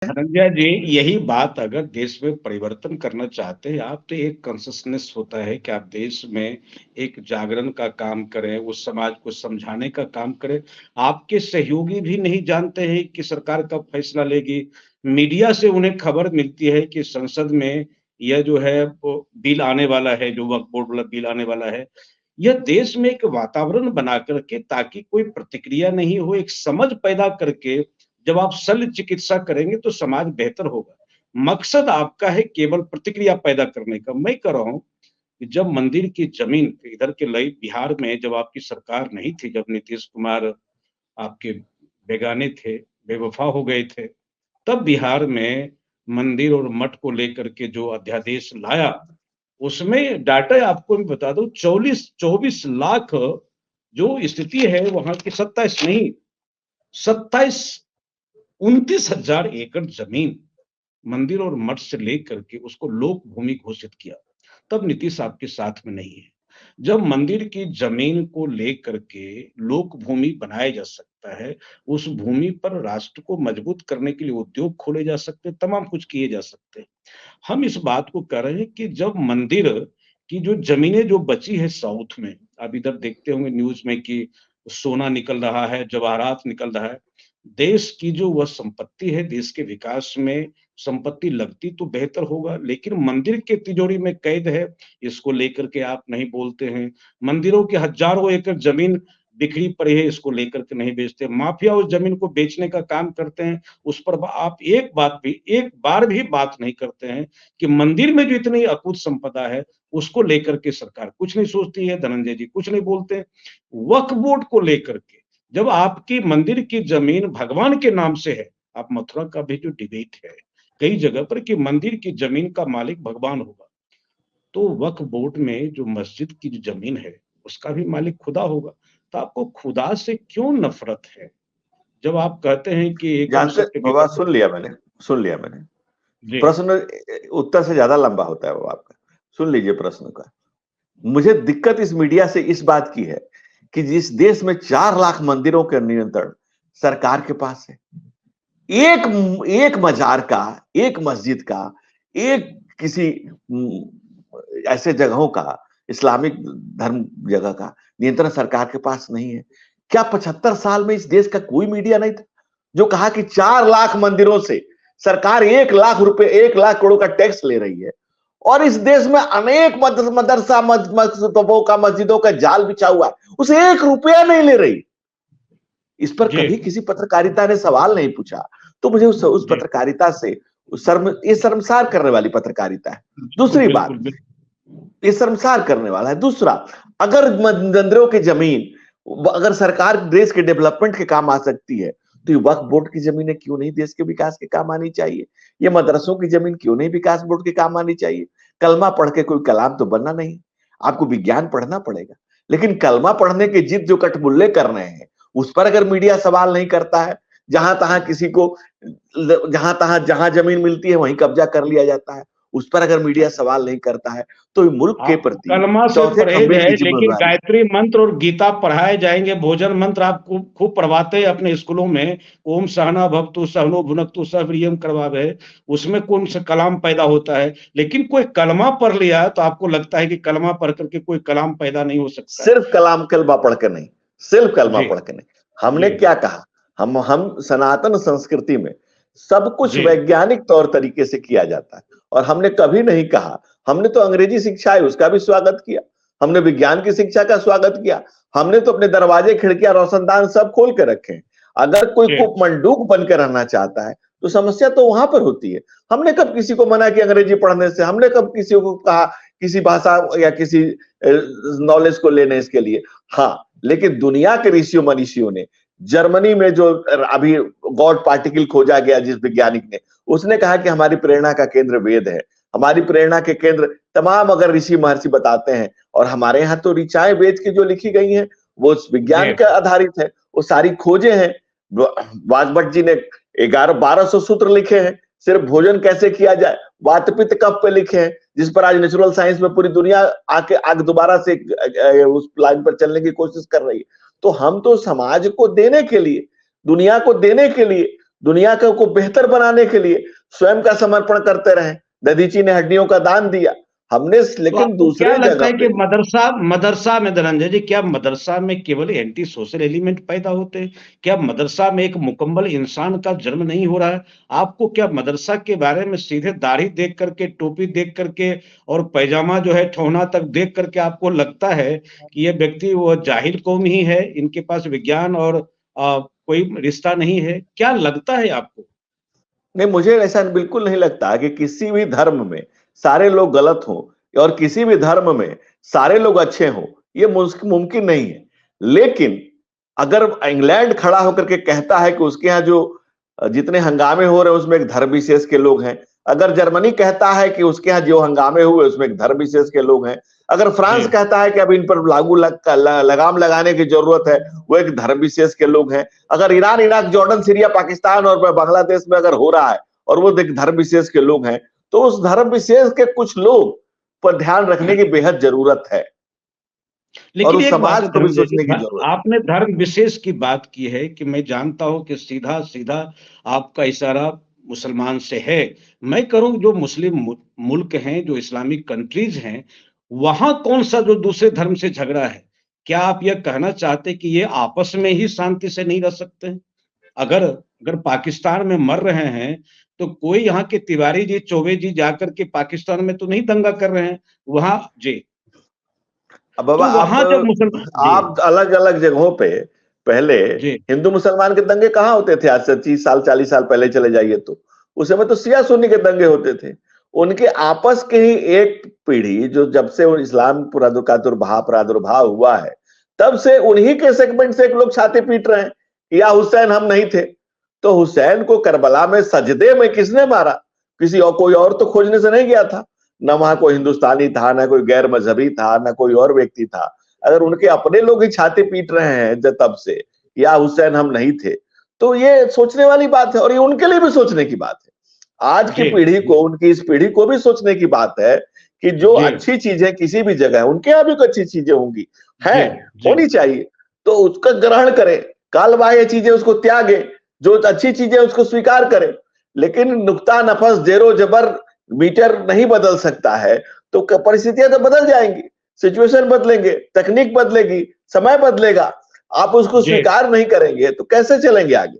धनंजय जी, यही बात अगर देश में परिवर्तन करना चाहते हैं आप, तो एक कॉन्शसनेस होता है कि आप देश में एक जागरण का काम करें, उस समाज को समझाने का काम करें। आपके सहयोगी भी नहीं जानते हैं कि सरकार कब फैसला लेगी। मीडिया से उन्हें खबर मिलती है कि संसद में यह जो है वो बिल आने वाला है, जो वक्फ बोर्ड वाला बिल आने वाला है। यह देश में एक वातावरण बना करके, ताकि कोई प्रतिक्रिया नहीं हो, एक समझ पैदा करके जब आप शल्य चिकित्सा करेंगे तो समाज बेहतर होगा। मकसद आपका है केवल प्रतिक्रिया पैदा करने का। मैं कह रहा हूँ कि जब मंदिर की जमीन इधर के लई बिहार में जब आपकी सरकार नहीं थी, जब नीतीश कुमार आपके बेगाने थे, बेवफा हो गए थे, तब बिहार में मंदिर और मठ को लेकर के जो अध्यादेश लाया, उसमें डाटा आपको मैं बता दूं, 24 लाख जो स्थिति है वहां की, 27 नहीं, 27 29,000 एकड़ जमीन मंदिर और मठ से लेकर के उसको लोक भूमि घोषित किया। तब नीतीश आपके साथ में नहीं है। जब मंदिर की जमीन को लेकर के लोक भूमि बनाया जा सकता है, उस भूमि पर राष्ट्र को मजबूत करने के लिए उद्योग खोले जा सकते हैं, तमाम कुछ किए जा सकते हैं। हम इस बात को कह रहे हैं कि जब मंदिर की जो जमीनें जो बची है साउथ में, आप इधर देखते होंगे न्यूज में कि सोना निकल रहा है, जवाहरात निकल रहा है। देश की जो वह संपत्ति है, देश के विकास में संपत्ति लगती तो बेहतर होगा, लेकिन मंदिर के तिजोरी में कैद है, इसको लेकर के आप नहीं बोलते हैं। मंदिरों के हजारों एकड़ जमीन बिखरी पड़ी है, इसको लेकर के नहीं बेचते। माफिया उस जमीन को बेचने का काम करते हैं, उस पर आप एक बार भी बात नहीं करते हैं कि मंदिर में जो इतनी अकूत संपदा है, उसको लेकर के सरकार कुछ नहीं सोचती है। धनंजय जी कुछ नहीं बोलते हैं। वक्फ बोर्ड को लेकर के, जब आपकी मंदिर की जमीन भगवान के नाम से है, आप मथुरा का भी जो डिबेट है कई जगह पर कि मंदिर की जमीन का मालिक भगवान होगा, तो वक्फ बोर्ड में जो मस्जिद की जो जमीन है उसका भी मालिक खुदा होगा। तो आपको खुदा से क्यों नफरत है? जब आप कहते हैं कि एकम जानते सत्य बाबा, विकम सुन लिया मैंने। जी प्रश्न उत्तर से ज्यादा लंबा होता है वो आपका। सुन लीजिए प्रश्न का। मुझे दिक्कत इस मीडिया से इस बात की है कि जिस देश में 4 लाख मंदिरों के नियंत्रण सरकार के पास है, एक एक मजार का, एक मस्जिद का, एक किसी ऐसे जगहों का, इस्लामिक धर्म जगह का नियंत्रण सरकार के पास नहीं है। क्या 75 साल में इस देश का कोई मीडिया नहीं था जो कहा कि 4 लाख मंदिरों से सरकार 1 लाख रुपए, 1 लाख करोड़ का टैक्स ले रही है, और इस देश में अनेक मदरसा मस्जिदों का, मस्जिदों का जाल बिछा हुआ है, उसे 1 रुपया नहीं ले रही। इस पर जी कभी किसी पत्रकारिता ने सवाल नहीं पूछा। तो मुझे उस जी पत्रकारिता से ये शर्मसार करने वाली पत्रकारिता है। बिल्कुल दूसरी बिल्कुल बात, बिल्कुल। ये शर्मसार करने वाला है। दूसरा, अगर मंदिरों की जमीन अगर सरकार देश के डेवलपमेंट के काम आ सकती है, तो ये वक्फ बोर्ड की जमीनें क्यों नहीं देश के विकास के काम आनी चाहिए? ये मदरसों की जमीन क्यों नहीं विकास बोर्ड के काम आनी चाहिए? कलमा पढ़ के कोई कलाम तो बनना नहीं, आपको विज्ञान पढ़ना पड़ेगा। लेकिन कलमा पढ़ने के जिद जो कटमुल्ले कर रहे हैं, उस पर अगर मीडिया सवाल नहीं करता है, जहां तहां किसी को, जहां तहां जहां जमीन मिलती है वहीं कब्जा कर लिया जाता है, उस पर अगर मीडिया सवाल नहीं करता है, तो मुल्क के आपको प्रति कलमा से चौथे परहेज खंबे है, की लेकिन जिम्मेदारी। गायत्री मंत्र और गीता पढ़ाए जाएंगे, भोजन मंत्र आप खूब पढ़वाते हैं अपने स्कूलों में। ओम सहना भवतु सहनो भुनक्तु सह वीर्यम करवावे, उसमें कौन सा कलाम पैदा होता है? लेकिन कोई कलमा पढ़ लिया तो आपको लगता है कि कलमा पढ़ करके कोई कलाम पैदा नहीं हो सकता है। सिर्फ कलाम कलमा पढ़ के नहीं, सिर्फ कलमा जी पढ़ के नहीं। हमने जी क्या कहा? हम सनातन संस्कृति में सब कुछ जी वैज्ञानिक तौर तरीके से किया जाता है, और हमने कभी नहीं कहा, हमने तो अंग्रेजी शिक्षा है उसका भी स्वागत किया, हमने विज्ञान की शिक्षा का स्वागत किया, हमने तो अपने दरवाजे, खिड़कियां, रोशनदान सब खोल के रखे हैं। अगर कोई जी को मंडूक बनकर रहना चाहता है तो समस्या तो वहां पर होती है। हमने कब किसी को मना किया अंग्रेजी पढ़ने से? हमने कब किसी को कहा किसी भाषा या किसी नॉलेज को लेने इसके लिए? हाँ, लेकिन दुनिया के ऋषियों मनीषियों ने, जर्मनी में जो अभी गॉड पार्टिकल खोजा गया जिस वैज्ञानिक ने, उसने कहा कि हमारी प्रेरणा का केंद्र वेद है, हमारी प्रेरणा के केंद्र तमाम अगर ऋषि महर्षि बताते हैं, और हमारे यहाँ तो ऋचाएं वेद की जो लिखी गई हैं वो विज्ञान जी के आधारित है, वो सारी खोजे हैं। वाजभट्ट जी ने 1200 सूत्र लिखे हैं सिर्फ भोजन कैसे किया जाए, वात पित्त कफ पे लिखे हैं, जिस पर आज नेचुरल साइंस में पूरी दुनिया आगे दोबारा से उस लाइन पर चलने की कोशिश कर रही है। तो हम तो समाज को देने के लिए, दुनिया को देने के लिए दुनिया को बेहतर बनाने के लिए स्वयं का समर्पण करते रहे। दधीची ने हड्डियों का दान दिया, हमने तो लेकिन आपको क्या दूसरे लगता जगह है पे। कि मदरसा मदरसा में धनंजय जी, क्या मदरसा में केवल एंटी सोशल एलिमेंट पैदा होते हैं? क्या मदरसा में एक मुकम्मल इंसान का जन्म नहीं हो रहा है? आपको क्या मदरसा के बारे में सीधे दाढ़ी देख करके, टोपी देख करके और पैजामा जो है ठौना तक देख करके आपको लगता है कि ये व्यक्ति वो जाहिल कौम ही है, इनके पास विज्ञान और कोई रिश्ता नहीं है? क्या लगता है आपको? नहीं, मुझे ऐसा बिल्कुल नहीं लगता कि किसी भी धर्म में सारे लोग गलत हों और किसी भी धर्म में सारे लोग अच्छे हों, ये मुमकिन नहीं है। लेकिन अगर इंग्लैंड खड़ा होकर के कहता है कि उसके यहाँ जो जितने हंगामे हो रहे हैं उसमें एक धर्म विशेष के लोग हैं, अगर जर्मनी कहता है कि उसके यहाँ जो हंगामे हुए उसमें एक धर्म विशेष के लोग हैं, अगर फ्रांस जी। कहता है कि अब इन पर लगाम लगाने की जरूरत है, वो एक धर्म विशेष के लोग हैं, अगर Iran, Iraq, Jordan, Syria, Pakistan और बांग्लादेश में अगर हो रहा है और वो एक धर्म विशेष के लोग हैं, तो उस धर्म विशेष के कुछ लोग पर ध्यान रखने की बेहद जरूरत है और लेकिन उस एक बात समाज है को भी धनंजय जी, सोचने की जरूरत है। आपने धर्म विशेष की बात की है कि मैं जानता हूं कि सीधा सीधा आपका इशारा मुसलमान से है। मैं करूं जो मुस्लिम मुल्क हैं, जो इस्लामिक कंट्रीज हैं, वहां कौन सा जो दूसरे धर्म से झगड़ा है? क्या आप यह कहना चाहते कि ये आपस में ही शांति से नहीं रह सकते हैं? अगर अगर पाकिस्तान में मर रहे हैं तो कोई यहाँ के तिवारी जी, चौबे जी जाकर के पाकिस्तान में तो नहीं दंगा कर रहे हैं वहां जी। अब बाबा तो वहां जब मुसलमान जी आप अलग अलग जगहों पे पहले जी हिंदू मुसलमान के दंगे कहाँ होते थे? आज से 30 साल 40 साल पहले चले जाइए तो उस समय तो सिया सुन्नी के दंगे होते थे। उनके आपस के ही एक पीढ़ी जो जब से वो इस्लाम का प्रादुर्भाव हुआ है, तब से उन्हीं के सेगमेंट से एक लोग छाती पीट रहे हैं, या हुसैन हम नहीं थे। तो हुसैन को करबला में सजदे में किसने मारा? किसी और कोई और तो खोजने से नहीं गया था, न वहां कोई हिंदुस्तानी था, न कोई गैर मजहबी था, न कोई और व्यक्ति था। अगर उनके अपने लोग ही छाती पीट रहे हैं तब से, या हुसैन हम नहीं थे, तो ये सोचने वाली बात है और ये उनके लिए भी सोचने की बात है। आज की जी पीढ़ी को, उनकी इस पीढ़ी को भी सोचने की बात है कि जो जी अच्छी चीजें किसी भी जगह है, उनके यहाँ भी कुछ अच्छी चीजें होंगी, जी हैं, जी होनी चाहिए, तो उसका ग्रहण करे, कालबाह्य चीजें उसको त्यागे, जो अच्छी चीजें उसको स्वीकार करे। लेकिन नुक्ता नफस जेरो जबर मीटर नहीं बदल सकता है, तो परिस्थितियां तो बदल जाएंगी, सिचुएशन बदलेंगे, तकनीक बदलेगी, समय बदलेगा। आप उसको जी स्वीकार नहीं करेंगे तो कैसे चलेंगे आगे?